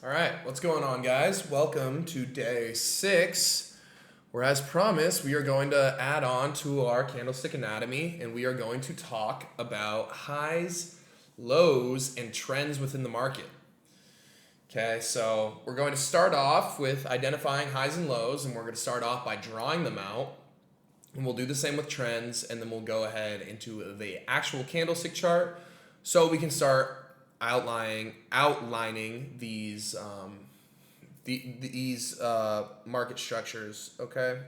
All right, what's going on, guys? Welcome to day 6, where, as promised, we are going to add on to our candlestick anatomy, and we are going to talk about highs, lows, and trends within the market. Okay, so we're going to start off with identifying highs and lows, and we're going to start off by drawing them out, and we'll do the same with trends, and then we'll go ahead into the actual candlestick chart, so we can start outlining these market structures, okay,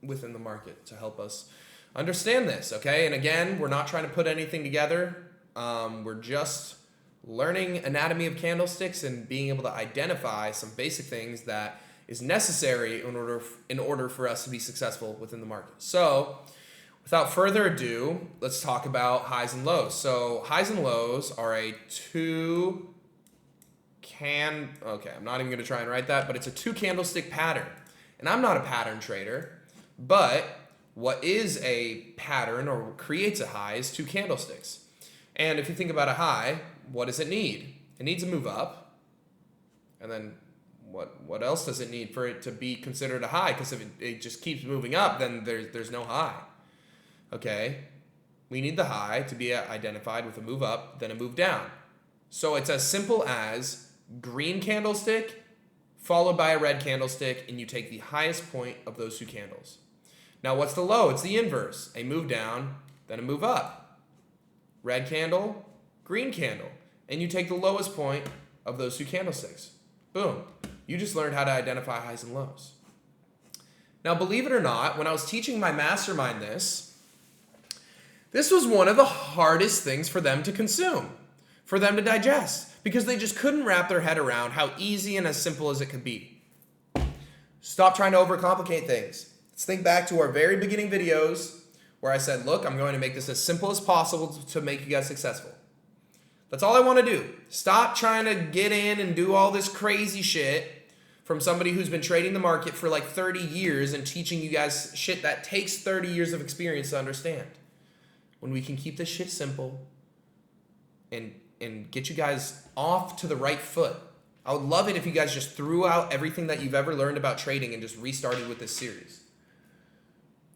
within the market to help us understand this, okay? And again, we're not trying to put anything together. We're just learning anatomy of candlesticks and being able to identify some basic things that is necessary in order for us to be successful within the market. So, without further ado, let's talk about highs and lows. So highs and lows are I'm not even going to try and write that, but it's a 2 candlestick pattern. And I'm not a pattern trader, but what is a pattern or creates a high is 2 candlesticks. And if you think about a high, what does it need? It needs a move up. And then what else does it need for it to be considered a high? Because if it just keeps moving up, then there's no high. Okay, we need the high to be identified with a move up, then a move down. So it's as simple as green candlestick followed by a red candlestick, and you take the highest point of those 2 candles. Now what's the low? It's the inverse. A move down, then a move up. Red candle, green candle. And you take the lowest point of those 2 candlesticks. Boom. You just learned how to identify highs and lows. Now believe it or not, when I was teaching my mastermind this was one of the hardest things for them to consume, for them to digest, because they just couldn't wrap their head around how easy and as simple as it could be. Stop trying to overcomplicate things. Let's think back to our very beginning videos where I said, look, I'm going to make this as simple as possible to make you guys successful. That's all I want to do. Stop trying to get in and do all this crazy shit from somebody who's been trading the market for like 30 years and teaching you guys shit that takes 30 years of experience to understand. When we can keep this shit simple and get you guys off to the right foot. I would love it if you guys just threw out everything that you've ever learned about trading and just restarted with this series.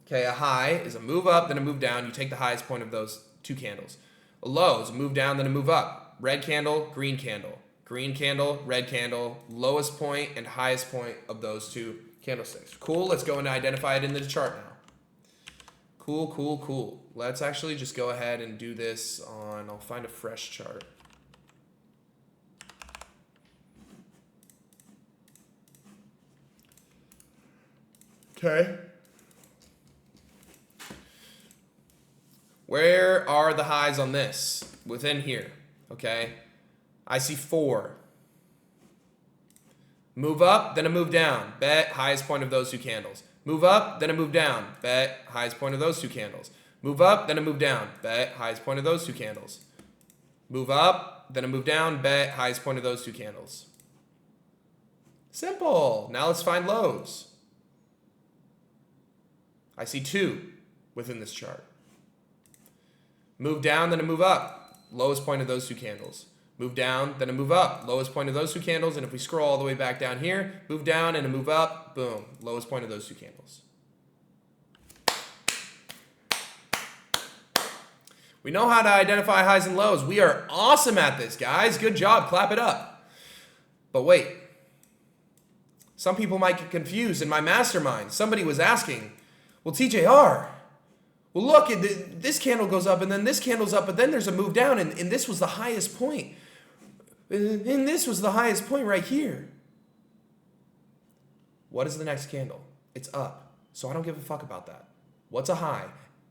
Okay, a high is a move up, then a move down. You take the highest point of those 2 candles. A low is a move down, then a move up. Red candle, green candle. Green candle, red candle. Lowest point and highest point of those 2 candlesticks. Cool, let's go and identify it in the chart now. Cool. Let's actually just go ahead and do this on, I'll find a fresh chart. Okay. Where are the highs on this? Within here, okay? I see 4. Move up, then a move down. Bet, highest point of those 2 candles. Move up, then a move down. Bet, highest point of those 2 candles. Move up, then a move down. Bet, highest point of those 2 candles. Move up, then a move down. Bet, highest point of those 2 candles. Simple. Now let's find lows. I see 2 within this chart. Move down, then a move up. Lowest point of those 2 candles. Move down, then a move up. Lowest point of those 2 candles. And if we scroll all the way back down here, move down and a move up. Boom. Lowest point of those 2 candles. We know how to identify highs and lows. We are awesome at this, guys. Good job. Clap it up. But wait. Some people might get confused. In my mastermind, somebody was asking, well, TJR, well, look, this candle goes up, and then this candle's up, but then there's a move down, and this was the highest point. And this was the highest point right here. What is the next candle? It's up. So I don't give a fuck about that. What's a high?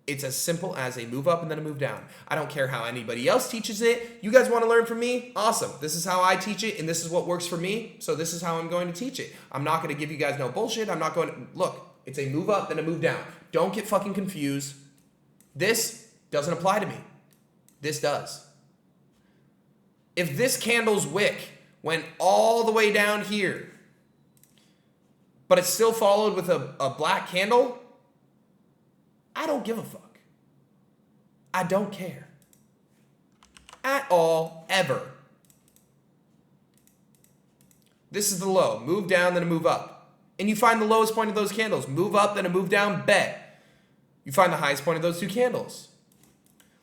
It's as simple as a move up and then a move down. I don't care how anybody else teaches it. You guys want to learn from me? Awesome. This is how I teach it, and this is what works for me, so this is how I'm going to teach it. I'm not going to give you guys no bullshit. I'm not going to... Look, it's a move up, then a move down. Don't get fucking confused. This doesn't apply to me. This does. If this candle's wick went all the way down here, but it's still followed with a black candle, I don't give a fuck. I don't care. At all, ever. This is the low. Move down, then a move up. And you find the lowest point of those candles. Move up, then a move down, bet. You find the highest point of those two candles.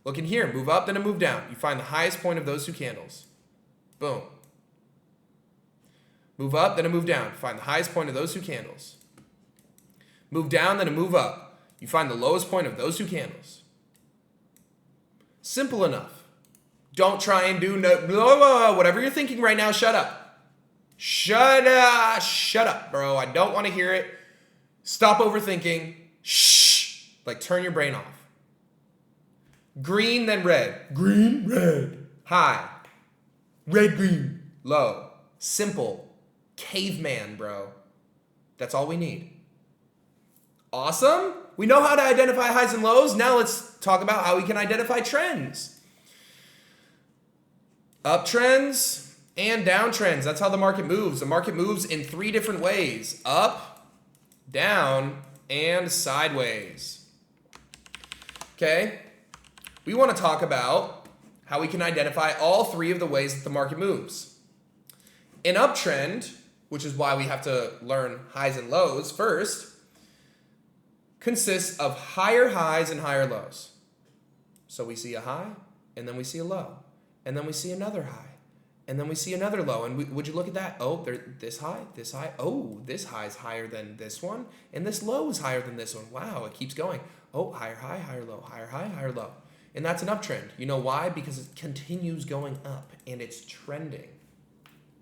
Look in here. Move up, then a move down. You find the highest point of those two candles. Boom. Move up, then a move down. Find the highest point of those two candles. Move down, then a move up. You find the lowest point of those two candles. Simple enough. Don't try and do whatever you're thinking right now. Shut up. Shut up, bro. I don't want to hear it. Stop overthinking. Shh. Like, turn your brain off. Green, then red. Green, red. High. Red, green. Low. Simple. Caveman, bro. That's all we need. Awesome. We know how to identify highs and lows. Now let's talk about how we can identify trends. Uptrends and downtrends. That's how the market moves. The market moves in 3 different ways. Up, down, and sideways. Okay? We want to talk about how we can identify all 3 of the ways that the market moves. An uptrend, which is why we have to learn highs and lows first, consists of higher highs and higher lows. So we see a high, and then we see a low, and then we see another high, and then we see another low. And would you look at that? Oh, this high. Oh, this high is higher than this one, and this low is higher than this one. Wow, it keeps going. Oh, higher high, higher low, higher high, higher low. And that's an uptrend. You know why? Because it continues going up, and it's trending.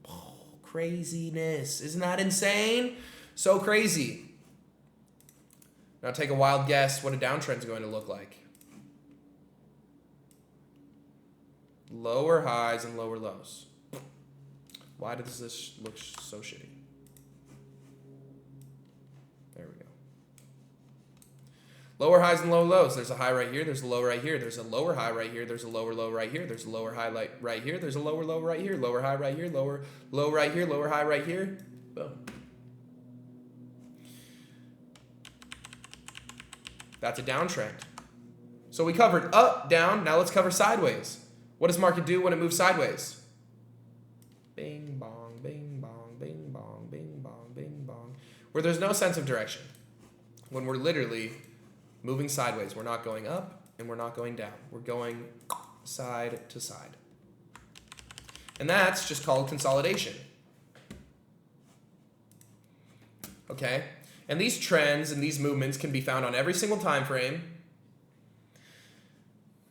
Oh, craziness. Isn't that insane? So crazy. Now take a wild guess what a downtrend is going to look like. Lower highs and lower lows. Why does this look so shitty? There we go. Lower highs and lower lows. There's a high right here. There's a low right here. There's a lower high right here. There's a lower low right here. There's a lower high right here. There's a lower low right here. Lower high right here. Lower low right here. Lower high right here. Boom. That's a downtrend. So we covered up, down. Now let's cover sideways. What does market do when it moves sideways? Bing, bong, bing, bong, bing, bong, bing, bong, bing, bong. Where there's no sense of direction. When we're literally moving sideways. We're not going up and we're not going down. We're going side to side. And that's just called consolidation. Okay? And these trends and these movements can be found on every single time frame.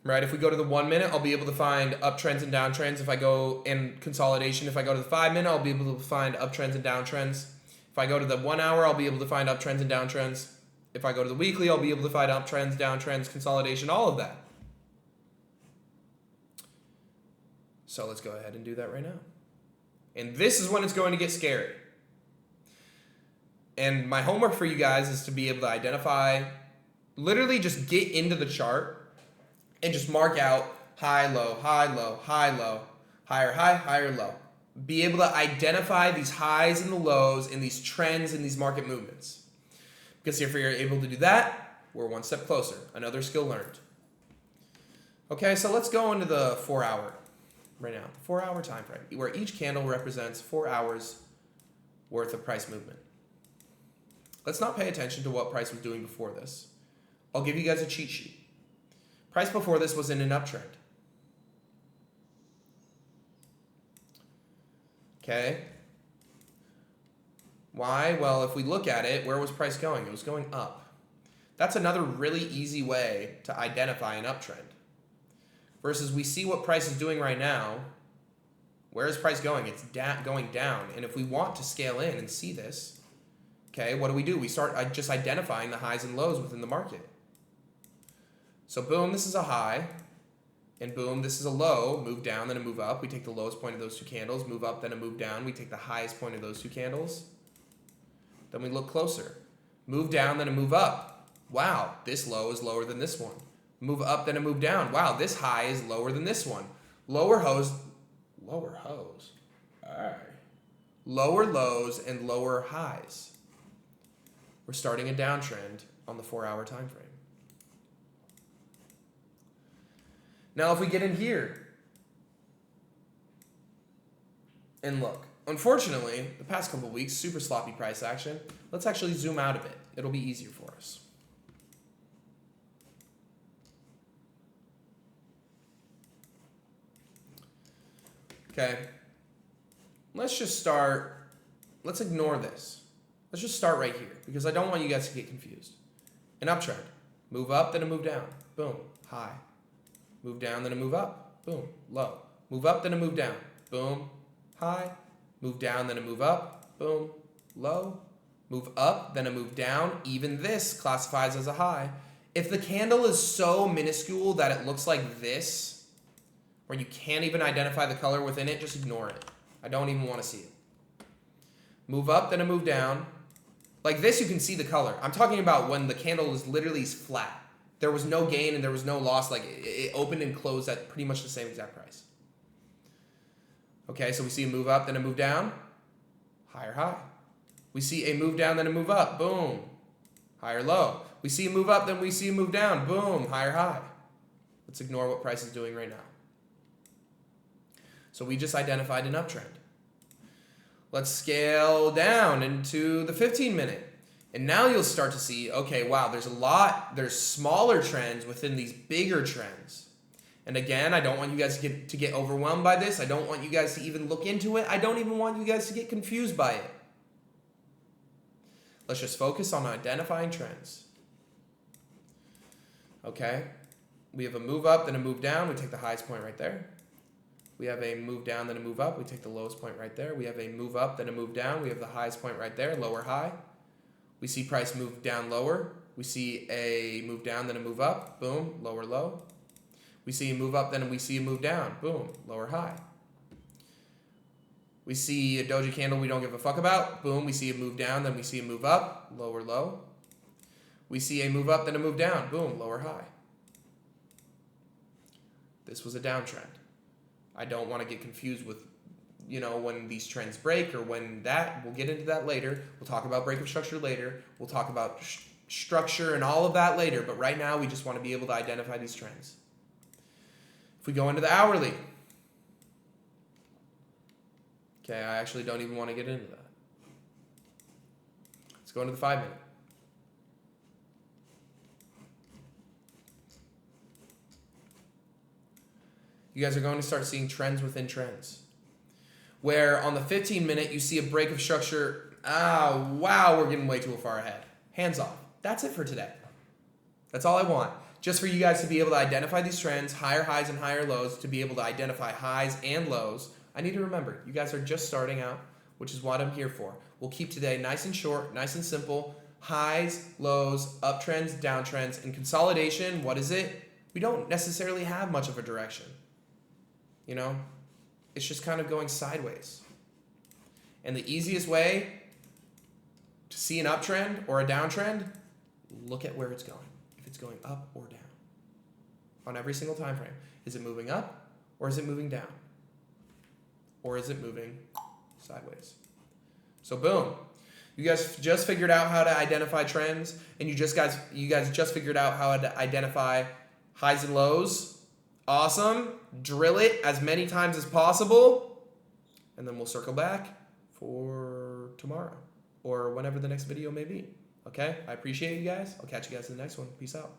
Right? If we go to the 1 minute, I'll be able to find uptrends and downtrends. If I go in consolidation, if I go to the 5 minute, I'll be able to find uptrends and downtrends. If I go to the 1 hour, I'll be able to find uptrends and downtrends. If I go to the weekly, I'll be able to find uptrends, downtrends, consolidation, all of that. So let's go ahead and do that right now. And this is when it's going to get scary. And my homework for you guys is to be able to identify, literally just get into the chart and just mark out high, low, high, low, high, low, higher, high, higher, low. Be able to identify these highs and the lows and these trends and these market movements. Because if you're able to do that, we're one step closer. Another skill learned. Okay, so let's go into the 4 hour right now. The 4 hour time frame, where each candle represents 4 hours worth of price movement. Let's not pay attention to what price was doing before this. I'll give you guys a cheat sheet. Price before this was in an uptrend. Okay. Why? Well, if we look at it, where was price going? It was going up. That's another really easy way to identify an uptrend. Versus we see what price is doing right now. Where is price going? It's going down. And if we want to scale in and see this, okay, what do? We start just identifying the highs and lows within the market. So boom, this is a high. And boom, this is a low. Move down, then a move up. We take the lowest point of those two candles. Move up, then a move down. We take the highest point of those two candles. Then we look closer. Move down, then a move up. Wow, this low is lower than this one. Move up, then a move down. Wow, this high is lower than this one. Lower lows. All right. Lower lows and lower highs. We're starting a downtrend on the 4 hour time frame. Now, if we get in here and look, unfortunately, the past couple of weeks, super sloppy price action. Let's actually zoom out a bit. It'll be easier for us. Okay. Let's ignore this. Let's just start right here because I don't want you guys to get confused. An uptrend. Move up, then a move down. Boom. High. Move down, then a move up. Boom. Low. Move up, then a move down. Boom. High. Move down, then a move up. Boom. Low. Move up, then a move down. Even this classifies as a high. If the candle is so minuscule that it looks like this, where you can't even identify the color within it, just ignore it. I don't even want to see it. Move up, then a move down. Like this, you can see the color. I'm talking about when the candle is literally flat. There was no gain and there was no loss. Like it opened and closed at pretty much the same exact price. Okay, so we see a move up, then a move down. Higher high. We see a move down, then a move up. Boom. Higher low. We see a move up, then we see a move down. Boom. Higher high. Let's ignore what price is doing right now. So we just identified an uptrend. Let's scale down into the 15-minute. And now you'll start to see, okay, wow, there's smaller trends within these bigger trends. And again, I don't want you guys to get overwhelmed by this. I don't want you guys to even look into it. I don't even want you guys to get confused by it. Let's just focus on identifying trends. Okay? We have a move up, then a move down. We take the highest point right there. We have a move down, then a move up. We take the lowest point right there. We have a move up, then a move down. We have the highest point right there, lower high. We see price move down lower. We see a move down, then a move up. Boom, lower low. We see a move up, then we see a move down. Boom, lower high. We see a doji candle we don't give a fuck about. Boom, we see a move down, then we see a move up. Lower low. We see a move up, then a move down. Boom, lower high. This was a downtrend. I don't want to get confused with, when these trends break or when that. We'll get into that later. We'll talk about break of structure later. We'll talk about structure and all of that later. But right now, we just want to be able to identify these trends. If we go into the hourly. Okay, I actually don't even want to get into that. Let's go into the 5-minute. You guys are going to start seeing trends within trends. Where on the 15-minute, you see a break of structure. Wow, we're getting way too far ahead. Hands off. That's it for today. That's all I want. Just for you guys to be able to identify these trends, higher highs and higher lows, to be able to identify highs and lows. I need to remember, you guys are just starting out, which is what I'm here for. We'll keep today nice and short, nice and simple. Highs, lows, uptrends, downtrends, and consolidation. What is it? We don't necessarily have much of a direction. It's just kind of going sideways. And the easiest way to see an uptrend or a downtrend, look at where it's going. If it's going up or down on every single time frame. Is it moving up or is it moving down? Or is it moving sideways? So boom. You guys just figured out how to identify trends, and you guys just figured out how to identify highs and lows. Awesome. Drill it as many times as possible. And then we'll circle back for tomorrow or whenever the next video may be. Okay? I appreciate you guys. I'll catch you guys in the next one. Peace out.